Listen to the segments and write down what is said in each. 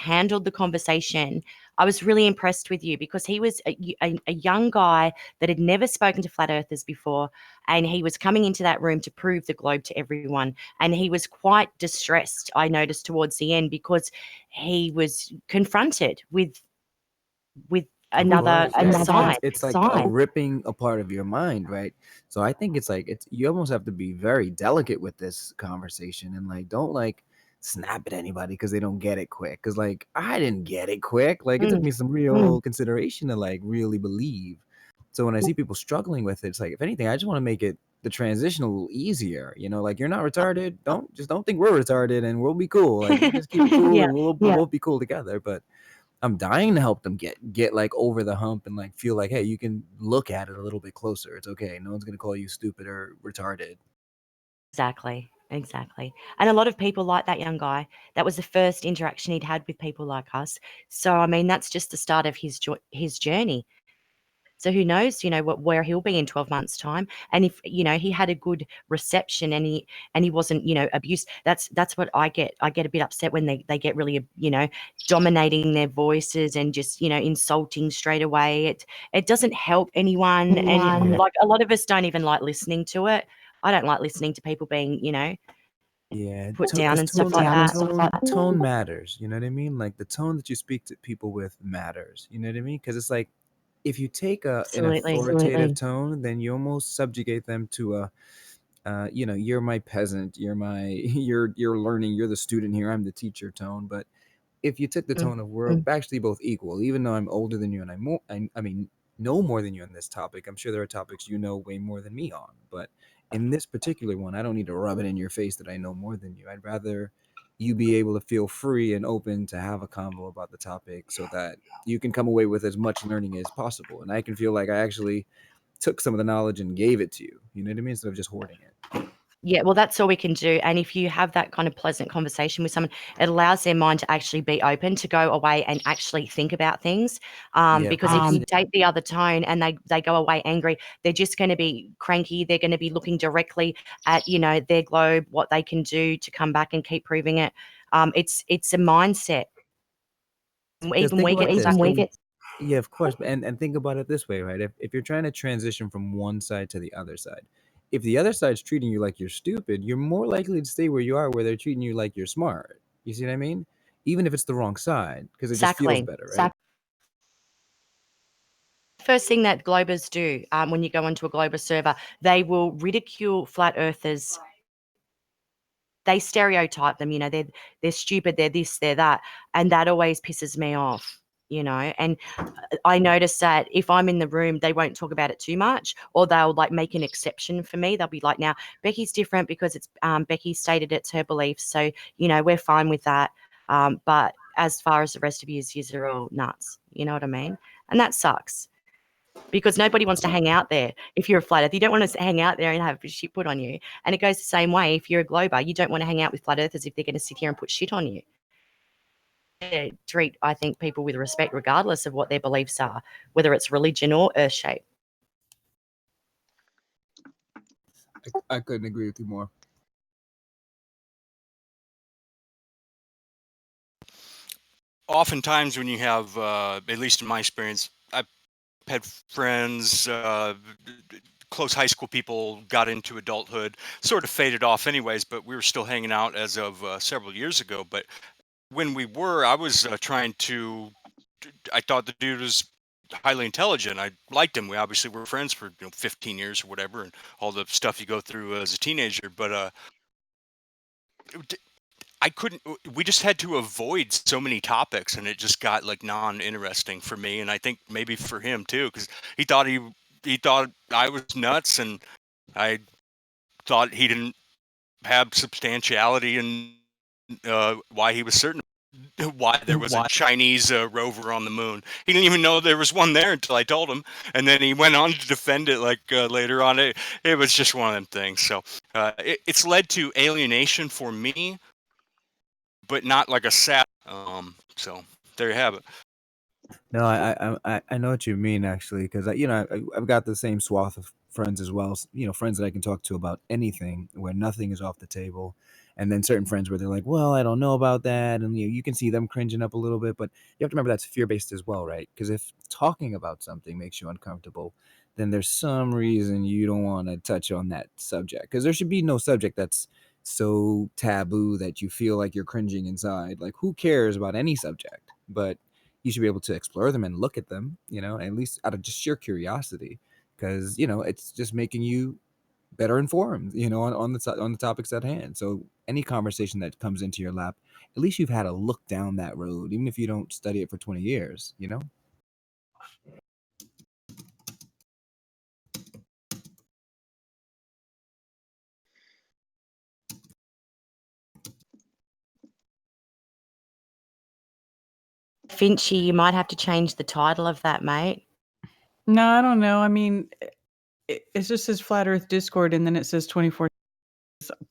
handled the conversation. I was really impressed with you because he was a young guy that had never spoken to flat earthers before, and he was coming into that room to prove the globe to everyone. And he was quite distressed, I noticed towards the end, because he was confronted with Of another course, yeah. side. It's like ripping a part of your mind, right? So I think it's like it's you almost have to be very delicate with this conversation and like don't like snap at anybody because they don't get it quick. Because like I didn't get it quick. Like it took Mm, me some real consideration to like really believe. So when I see people struggling with it, it's like if anything, I just want to make it the transition a little easier. You know, like you're not retarded. Don't think we're retarded and we'll be cool. Like you just keep it cool yeah. and we'll be cool together. But I'm dying to help them get like over the hump and like feel like, hey, you can look at it a little bit closer. It's okay. No one's gonna call you stupid or retarded. Exactly, exactly. And a lot of people like that young guy. That was the first interaction he'd had with people like us. So I mean, that's just the start of his journey. So who knows, where he'll be in 12 months' time. And if he had a good reception and he wasn't abused. That's what I get. I get a bit upset when they get really dominating their voices and just insulting straight away. It doesn't help anyone, and Yeah. like a lot of us don't even like listening to it. I don't like listening to people being Yeah, put down because and stuff like that. tone matters. You know what I mean? Like the tone that you speak to people with matters. You know what I mean? Because it's like if you take an Absolutely. authoritative tone, then you almost subjugate them to you're my peasant, you're my you're learning, you're the student here, I'm the teacher tone. But if you took the Mm. tone of we're actually both equal, even though I'm older than you and I mean know more than you on this topic. I'm sure there are topics you know way more than me on, but in this particular one, I don't need to rub it in your face that I know more than you. I'd rather you be able to feel free and open to have a convo about the topic so that you can come away with as much learning as possible. And I can feel like I actually took some of the knowledge and gave it to you. You know what I mean? Instead of just hoarding it. Yeah, well, that's all we can do. And if you have that kind of pleasant conversation with someone, it allows their mind to actually be open to go away and actually think about things. Yeah, Because if you take the other tone and they go away angry, they're just going to be cranky. They're going to be looking directly at their globe, what they can do to come back and keep proving it. It's a mindset. because Even think we about get this. stuck in. Yeah, of course. And think about it this way, right? If you're trying to transition from one side to the other side, if the other side's treating you like you're stupid, you're more likely to stay where you are, where they're treating you like you're smart. You see what I mean? Even if it's the wrong side, because it just feels Exactly. better, right? First thing that Globers do when you go onto a Glober server, they will ridicule flat earthers. They stereotype them, they're stupid, they're this, they're that, and that always pisses me off, and I notice that if I'm in the room, they won't talk about it too much, or they'll like make an exception for me. They'll be like, now Becky's different because it's Becky stated it's her beliefs, so we're fine with that. But as far as the rest of you are all nuts, you know what I mean? And that sucks because nobody wants to hang out there. If you're a flat earth, you don't want to hang out there and have shit put on you. And it goes the same way. If you're a glober, you don't want to hang out with flat earthers if they're going to sit here and put shit on you. Treat, I think, people with respect regardless of what their beliefs are, whether it's religion or earth shape. I couldn't agree with you more. Oftentimes when you have, at least in my experience, I've had friends, close high school people got into adulthood, sort of faded off anyways, but we were still hanging out as of several years ago. But when we were, I was I thought the dude was highly intelligent. I liked him. We obviously were friends for 15 years or whatever, and all the stuff you go through as a teenager. But I couldn't. We just had to avoid so many topics, and it just got like non-interesting for me, and I think maybe for him too, because he thought I was nuts, and I thought he didn't have substantiality in why he was certain why there was a Chinese rover on the moon. He didn't even know there was one there until I told him, and then he went on to defend it like later on. It was just one of them things. So it's led to alienation for me, but not like a sad. So there you have it. No, I know what you mean actually, because I've got the same swath of friends as well. Friends that I can talk to about anything, where nothing is off the table, And then certain friends where they're like, well, I don't know about that. And you can see them cringing up a little bit, but you have to remember that's fear-based as well, right? Because if talking about something makes you uncomfortable, then there's some reason you don't want to touch on that subject. Because there should be no subject that's so taboo that you feel like you're cringing inside. Like, who cares about any subject? But you should be able to explore them and look at them, at least out of just sheer curiosity, because it's just making you better informed, on the topics at hand. So any conversation that comes into your lap, at least you've had a look down that road, even if you don't study it for 20 years. Finchy, you might have to change the title of that, mate. No, I don't know. I mean, it just says Flat Earth Discord, and then it says 24.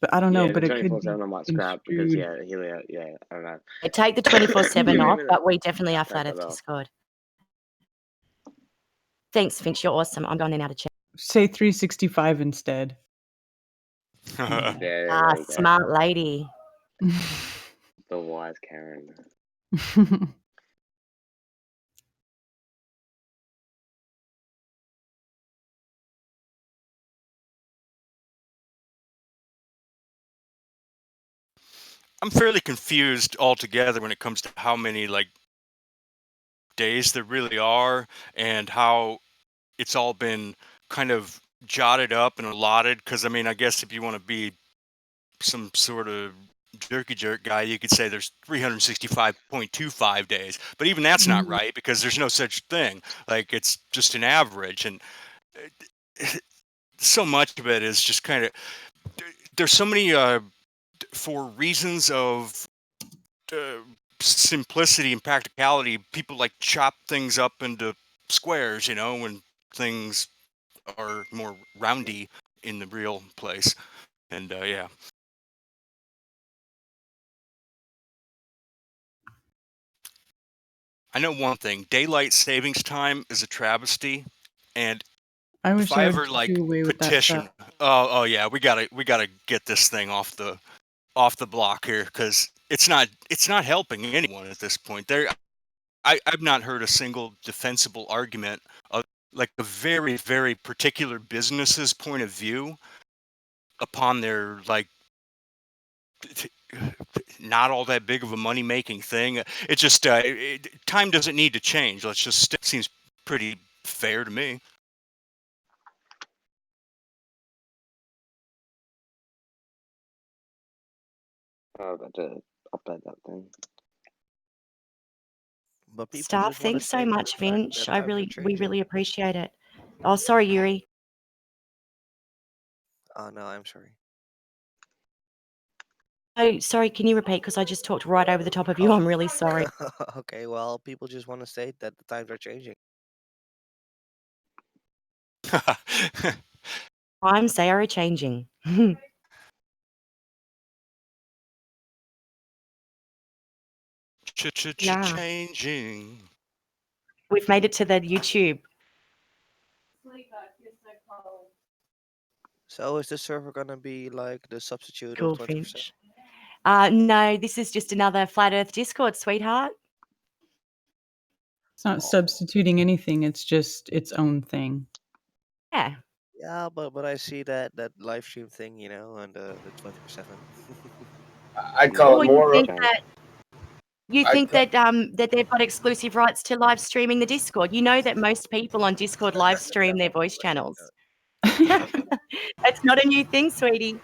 But I don't know. Yeah, But the it could be 24/7 I might scrap because construed. yeah, I don't know. Take the 24/7 Give me a off, minute. but we definitely are Take Flat that Earth off. Discord. Thanks, Finch. You're awesome. I'm going in now to check. Say 365 instead. Yeah, there you go. Smart lady. The wise Karen. I'm fairly confused altogether when it comes to how many days there really are and how it's all been kind of jotted up and allotted. Because I mean, I guess if you want to be some sort of jerky jerk guy, you could say there's 365.25 days, but even that's not right because there's no such thing. Like, it's just an average, and so much of it is just kind of, there's so many for reasons of simplicity and practicality, people like chop things up into squares, when things are more roundy in the real place. And yeah. I know one thing: daylight savings time is a travesty, and I if wish I I ever would do away with that stuff. petition, oh yeah, we gotta get this thing off the block here, because it's not helping anyone at this point. I've not heard a single defensible argument of like a very, very particular business's point of view upon their not all that big of a money making thing. It just time doesn't need to change. Let's just it seems pretty fair to me. Oh, I've got to update that thing. But people Staff, just want to thanks so state the much, fact Finch. that times are We changing. really appreciate it. Oh, sorry, Yuri. Oh no, I'm sorry. Oh, sorry, can you repeat? Because I just talked right over the top of you. I'm really sorry. Okay, well, people just want to state that the times are changing. Times, they are changing. Yeah. Changing. We've made it to the YouTube. So is this server gonna be like the substitute Cool, of 20%? Finch. No, this is just another Flat Earth Discord, sweetheart. It's not substituting anything. It's just its own thing. Yeah. Yeah, but I see that live stream thing, and the 24/7. I'd call Or it you more. think that that they've got exclusive rights to live streaming the Discord? You know that most people on Discord live stream their voice channels. That's not a new thing, sweetie.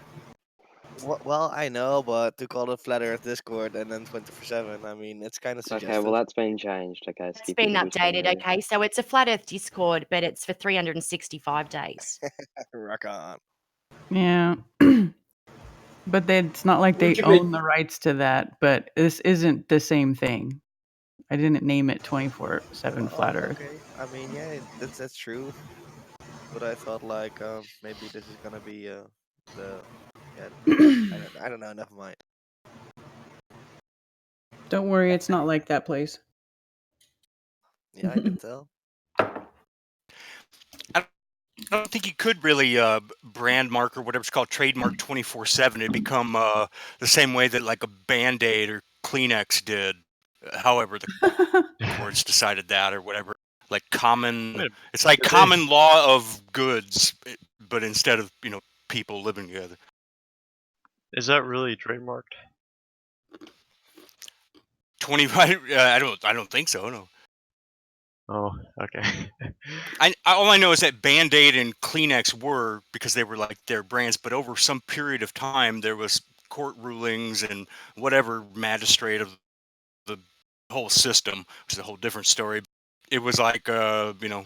Well, I know, but to call it Flat Earth Discord and then 24/7, I mean, it's kind of suggestive. Okay, well that's been changed. Okay, It's been updated. Okay, so it's a Flat Earth Discord, but it's for 365 days. Rock on. Yeah. But it's not like they own the rights to that. But this isn't the same thing. I didn't name it 24/7 Flat Earth. Okay. I mean, yeah, that's true. But I thought maybe this is gonna be I don't know. Never mind. Don't worry, it's not like that place. Yeah, I can tell. I don't think you could really brand mark or whatever it's called, trademark 24/7. It'd become the same way that like a Band-Aid or Kleenex did. However, the courts decided that or whatever. Like it's like common law of goods, but instead of people living together. Is that really trademarked? 25. I don't think so. No. Oh, okay. All I know is that Band-Aid and Kleenex were, because they were like their brands, but over some period of time there was court rulings and whatever magistrate of the whole system, which is a whole different story. It was like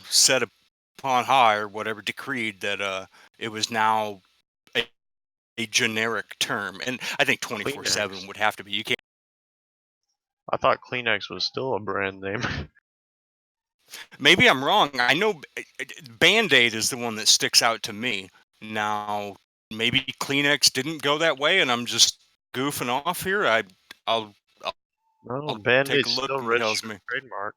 set upon high or whatever, decreed that it was now a generic term, and I think 24/7 would have to be. You can't. I thought Kleenex was still a brand name. Maybe I'm wrong. I know Band-Aid is the one that sticks out to me. Now, maybe Kleenex didn't go that way, and I'm just goofing off here. I'll No, take Band-Aid's a look still and tells registered me. trademark.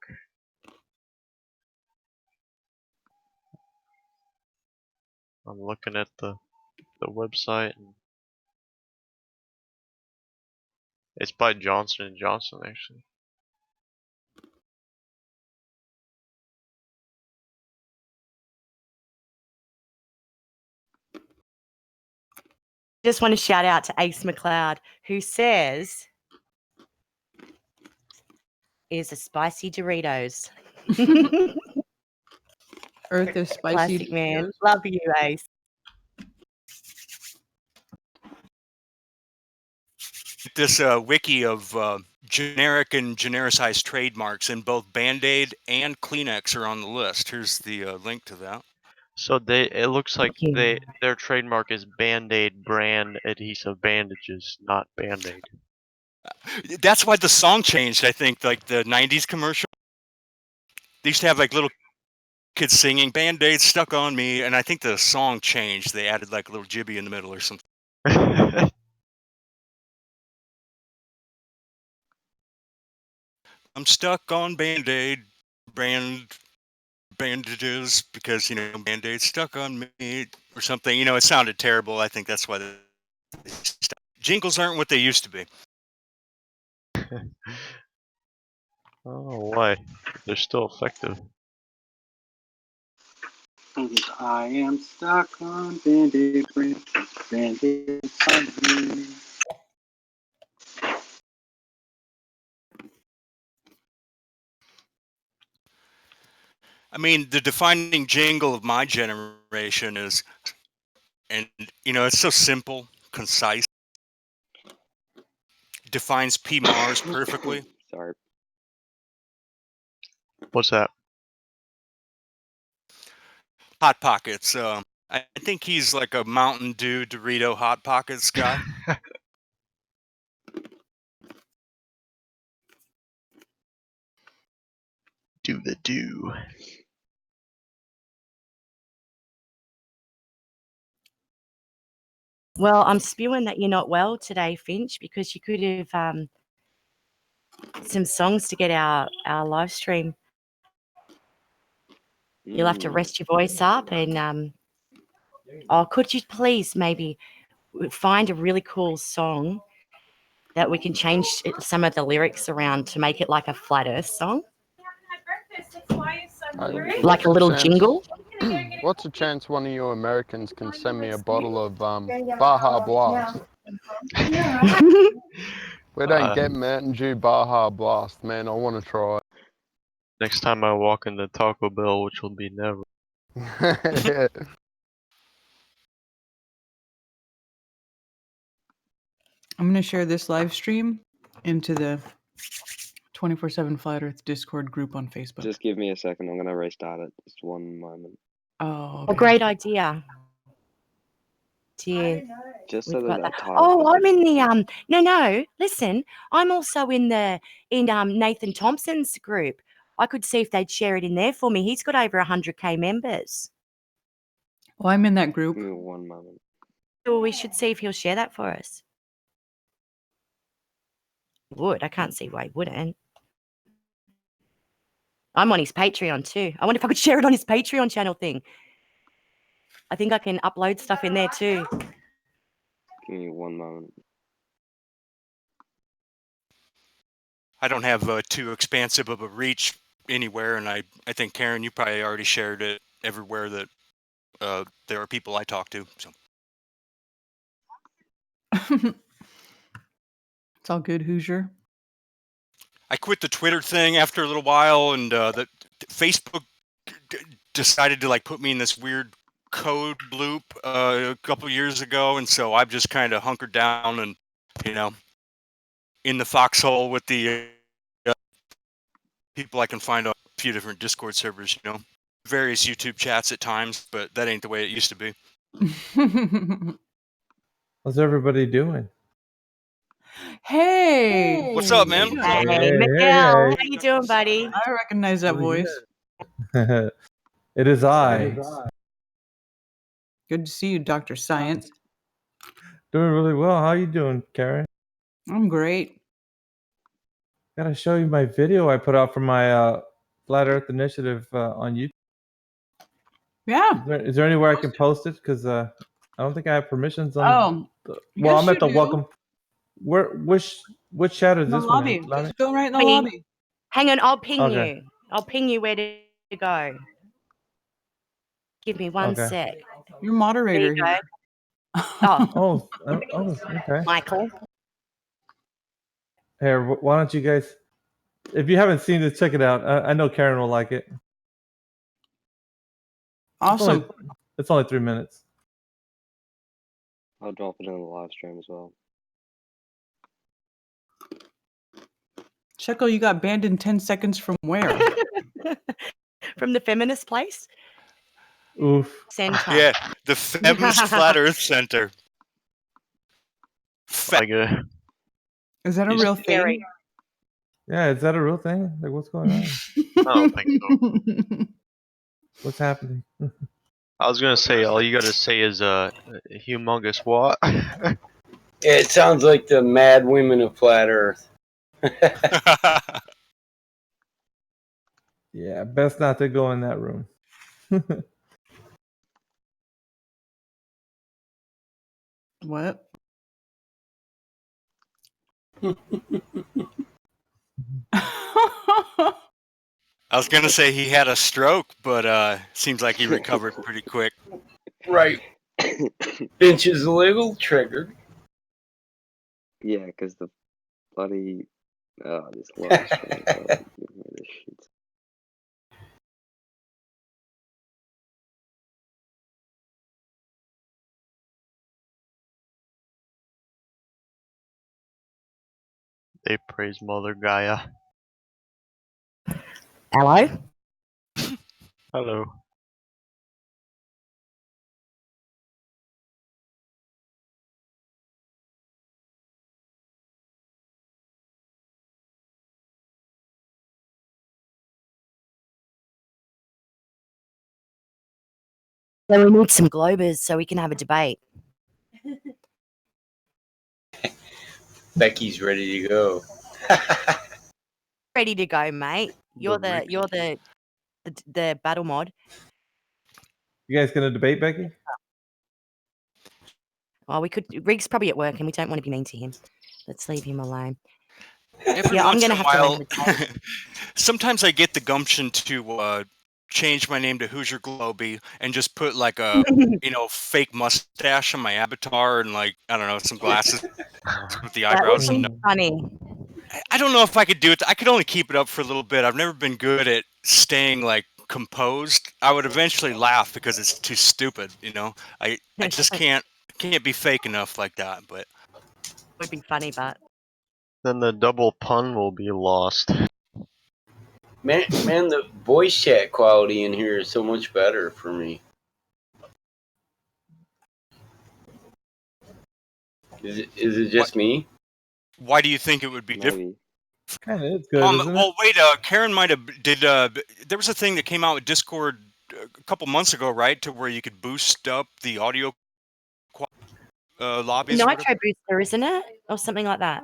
I'm looking at the website. And it's by Johnson & Johnson, actually. Just want to shout out to Ace McLeod, who says, "Is a spicy Doritos." Earth is spicy. Classic, man. Love you, Ace. This wiki of generic and genericized trademarks, and both Band-Aid and Kleenex are on the list. Here's the link to that. So it looks like their trademark is Band-Aid brand adhesive bandages, not Band-Aid. That's why the song changed, I think, like the 90s commercial. They used to have like little kids singing Band-Aid stuck on me, and I think the song changed. They added like a little jibby in the middle or something. I'm stuck on Band-Aid bandages because Band-Aid stuck on me or something. It sounded terrible. I think that's why jingles aren't what they used to be. Oh, why? They're still effective. I am stuck on Band-Aid Band-Aid on me. I mean, the defining jingle of my generation is, and it's so simple, concise, defines P. Mars perfectly. Sorry. What's that? Hot Pockets. I think he's like a Mountain Dew Dorito Hot Pockets guy. Do the do. Well, I'm spewing that you're not well today, Finch, because you could have some songs to get our live stream. You'll have to rest your voice up and could you please maybe find a really cool song that we can change some of the lyrics around to make it like a flat earth song? Like a little jingle? What's the chance one of you Americans can send me a bottle of Baja Blast? We don't get Mountain Dew Baja Blast, man. I want to try Next time I walk into Taco Bell, which will be never. it. I'm going to share this live stream into the 24/7 Flat Earth Discord group on Facebook. Just give me a second. I'm going to restart it. Just one moment. Oh, okay. Great idea. Just so that title. Oh, I'm in the no. Listen, I'm also in Nathan Thompson's group. I could see if they'd share it in there for me. He's got over 100K members. Well, I'm in that group. Give me one moment. Well, we should see if he'll share that for us. He would. I can't see why he wouldn't. I'm on his Patreon too. I wonder if I could share it on his Patreon channel thing. I think I can upload stuff in there too. Give me one moment. I don't have too expansive of a reach anywhere, and I think Karen, you probably already shared it everywhere that there are people I talk to. So It's all good, Hoosier. I quit the Twitter thing after a little while, and the Facebook decided to like put me in this weird code loop a couple years ago, and so I've just kind of hunkered down and in the foxhole with the people I can find on a few different Discord servers. Various YouTube chats at times, but that ain't the way it used to be. What's everybody doing? Hey, What's up, man? Hey, Miguel, how you doing, buddy? I recognize that voice. It is I. Good to see you, Dr. Science. Doing really well. How you doing, Karen? I'm great. Gotta show you my video I put out for my Flat Earth Initiative on YouTube. Yeah. Is there anywhere I can post it? Because I don't think I have permissions on. Oh, Well, yes, I'm at you the do. welcome. Which chat is The this lobby. one? Just go right in the Honey, lobby. hang on, I'll ping Okay. you. I'll ping you where to go. Give me one Okay. sec. You're moderator There you here. Oh, Okay. Michael. Here, why don't you guys? If you haven't seen this, check it out. I know Karen will like it. Awesome. It's only 3 minutes. I'll drop it in the live stream as well. Checo, you got banned in 10 seconds from where? From the feminist place? Oof. Center. Yeah, the Feminist Flat Earth Center. Is that a real thing? Yeah, is that a real thing? Like, what's going on? I don't think so. What's happening? I was gonna say all you gotta say is humongous what? It sounds like the mad women of flat Earth. Yeah, best not to go in that room. What? I was gonna say he had a stroke, but seems like he recovered pretty quick. Right. Finch is a little triggered. Yeah, because the bloody this live stream doesn't give me this shit. They praise Mother Gaia. Hello? Hello. So we need some Globers so we can have a debate. Becky's ready to go. Ready to go, mate. You're the battle mod. You guys gonna debate, Becky? Well, we could. Rig's probably at work, and we don't want to be mean to him. Let's leave him alone. Every Yeah, I'm once gonna in a have to while, learn to debate. sometimes I get the gumption to change my name to Hoosier Globy and just put like a fake mustache on my avatar and like I don't know some glasses with the That would eyebrows. be And funny. I don't know if I could do it. I could only keep it up for a little bit. I've never been good at staying like composed. I would eventually laugh because it's too stupid. I just can't be fake enough like that. But It would be funny, but Then the double pun will be lost. Man, the voice chat quality in here is so much better for me. Is it just me? Why do you think it would be different? Kind of is good, isn't Well, wait. Karen might have did. There was a thing that came out with Discord a couple months ago, right? To where you could boost up the audio lobbies. Or Nitro Booster, isn't it, or something like that?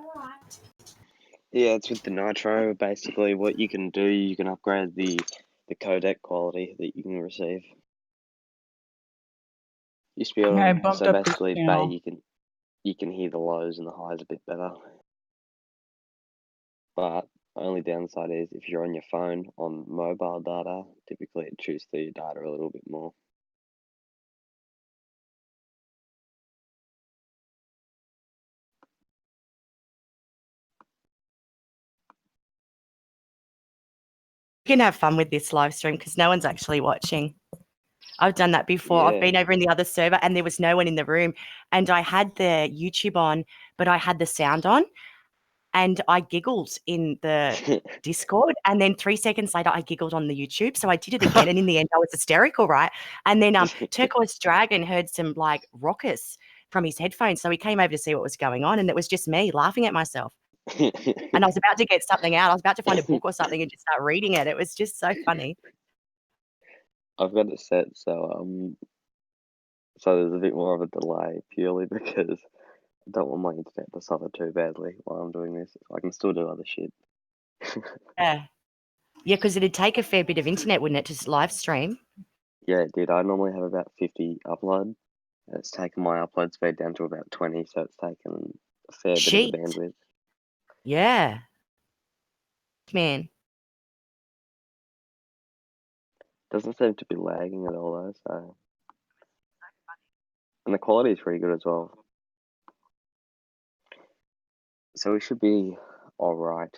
Yeah, it's with the Nitro. Basically, what you can do, you can upgrade the codec quality that you can receive. Used to be able Yeah, I to, bumped so up his basically, channel. you can hear the lows and the highs a bit better. But only downside is if you're on your phone on mobile data, typically it chews through your data a little bit more. You can have fun with this live stream because no one's actually watching. I've done that before. I've been over in the other server and there was no one in the room, and I had the YouTube on, but I had the sound on, and I giggled in the Discord, and then 3 seconds later I giggled on the YouTube. So I did it again, and in the end I was hysterical, right? And then Turquoise Dragon heard some like raucous from his headphones, so he came over to see what was going on, and it was just me laughing at myself. And I was about to get something out. I was about to find a book or something and just start reading it. It was just so funny. I've got it set so there's a bit more of a delay purely because I don't want my internet to suffer too badly while I'm doing this. I can still do other shit. Yeah. Yeah, because it'd take a fair bit of internet, wouldn't it, to live stream? Yeah, it did. I normally have about 50 upload. And it's taken my upload speed down to about 20, so it's taken a fair bit of the bandwidth. Yeah. Man. Doesn't seem to be lagging at all though, so. And the quality is pretty good as well. So we should be all right.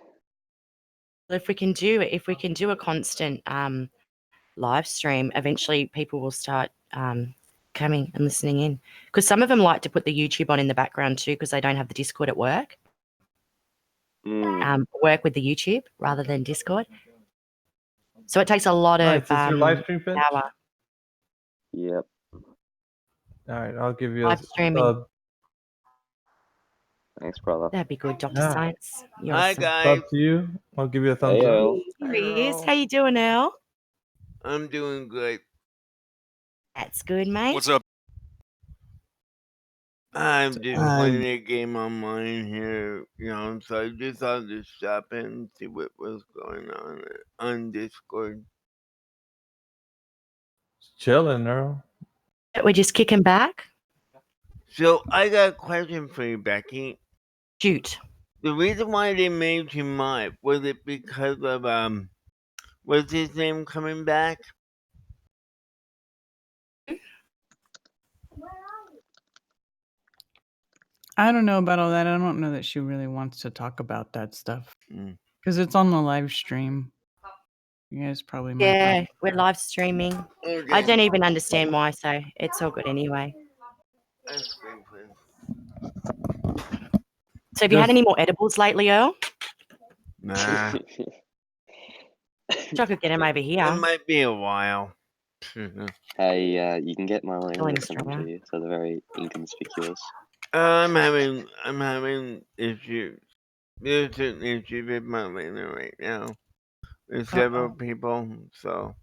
If we can do a constant live stream, eventually people will start coming and listening in. Because some of them like to put the YouTube on in the background too, because they don't have the Discord at work. Work with the YouTube rather than Discord. So it takes a lot of Is this your live stream, Finch? power. Yep. All right, I'll give you Live a streaming. sub. Thanks, brother. That'd be good, Dr. Yeah. Science. You're Hi awesome. guys. Sub to you. I'll give you a thumbs Hey, up. Earl. Here he is. How you doing, Earl? I'm doing good. That's good, mate. What's up? I'm just playing a game online here, so I just thought to stop in and see what was going on Discord. Chilling, Earl. We're just kicking back. So I got a question for you, Becky. Shoot. The reason why they made you mod, was it because of what's his name coming back? I don't know about all that. I don't know that she really wants to talk about that stuff because it's on the live stream. You guys probably might. Yeah, we're live streaming. Okay. I don't even understand why, so it's all good anyway. So have you had any more edibles lately, Earl? Nah. I could get him over here. It might be a while. Hey, you can get my link Still in and send them to Australia. you, so they're very inconspicuous. I'm having issues. There's an issue with my laser right now. With several people, so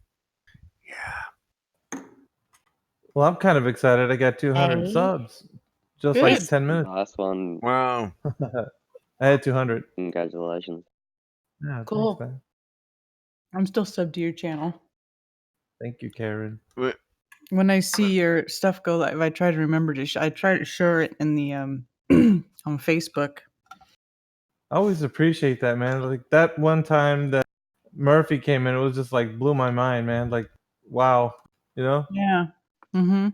yeah. Well, I'm kind of excited. I got 200 Hey. subs. Just Good. like 10 minutes. Last one. Wow. I had 200. Congratulations. Yeah, Cool. thanks, man. I'm still subbed to your channel. Thank you, Karen. When I see your stuff go live, I try to remember to. I try to share it in the on Facebook. I always appreciate that, man. Like that one time that Murphy came in, it was just like blew my mind, man. Like, wow, you know? Yeah. Mm-hmm.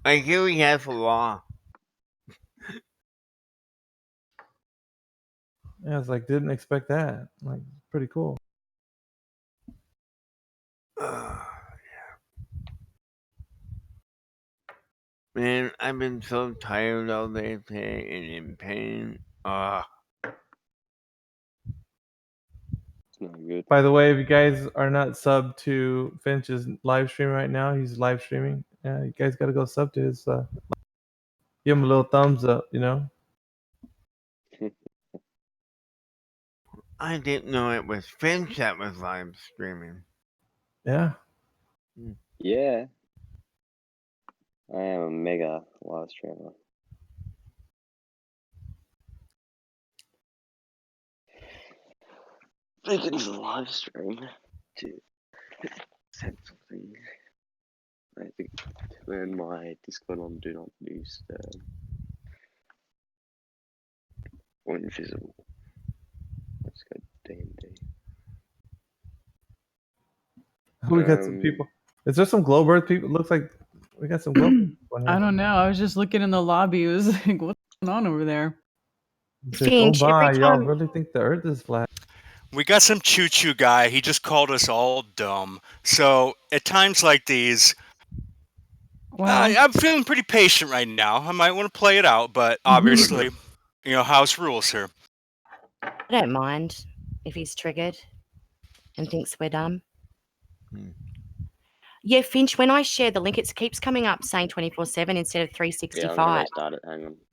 I hear he has a law. Yeah, it's like didn't expect that. Like, pretty cool. Man, I've been so tired all day today and in pain. It's not good. By the way, if you guys are not subbed to Finch's live stream right now, he's live streaming. Yeah, you guys got to go sub to his. Give him a little thumbs up, you know. I didn't know it was Finch that was live streaming. Yeah. Yeah. I am a mega live streamer. Speaking of the live stream, to send something. I think turn my Discord on do not disturb or invisible. Let's go D&D. We got some people. Is there some Glowbird people? Looks like we got some Glowbird people here. I don't know. I was just looking in the lobby. It was like, what's going on over there? It's like, oh Finch, my, every y'all time really think the Earth is flat? We got some choo-choo guy. He just called us all dumb. So at times like these, Well, I'm feeling pretty patient right now. I might want to play it out, but obviously, house rules here. I don't mind if he's triggered and thinks we're dumb. Yeah, Finch, when I share the link, it keeps coming up saying 24/7 instead of Yeah, I'm 365. gonna restart it. Hang on.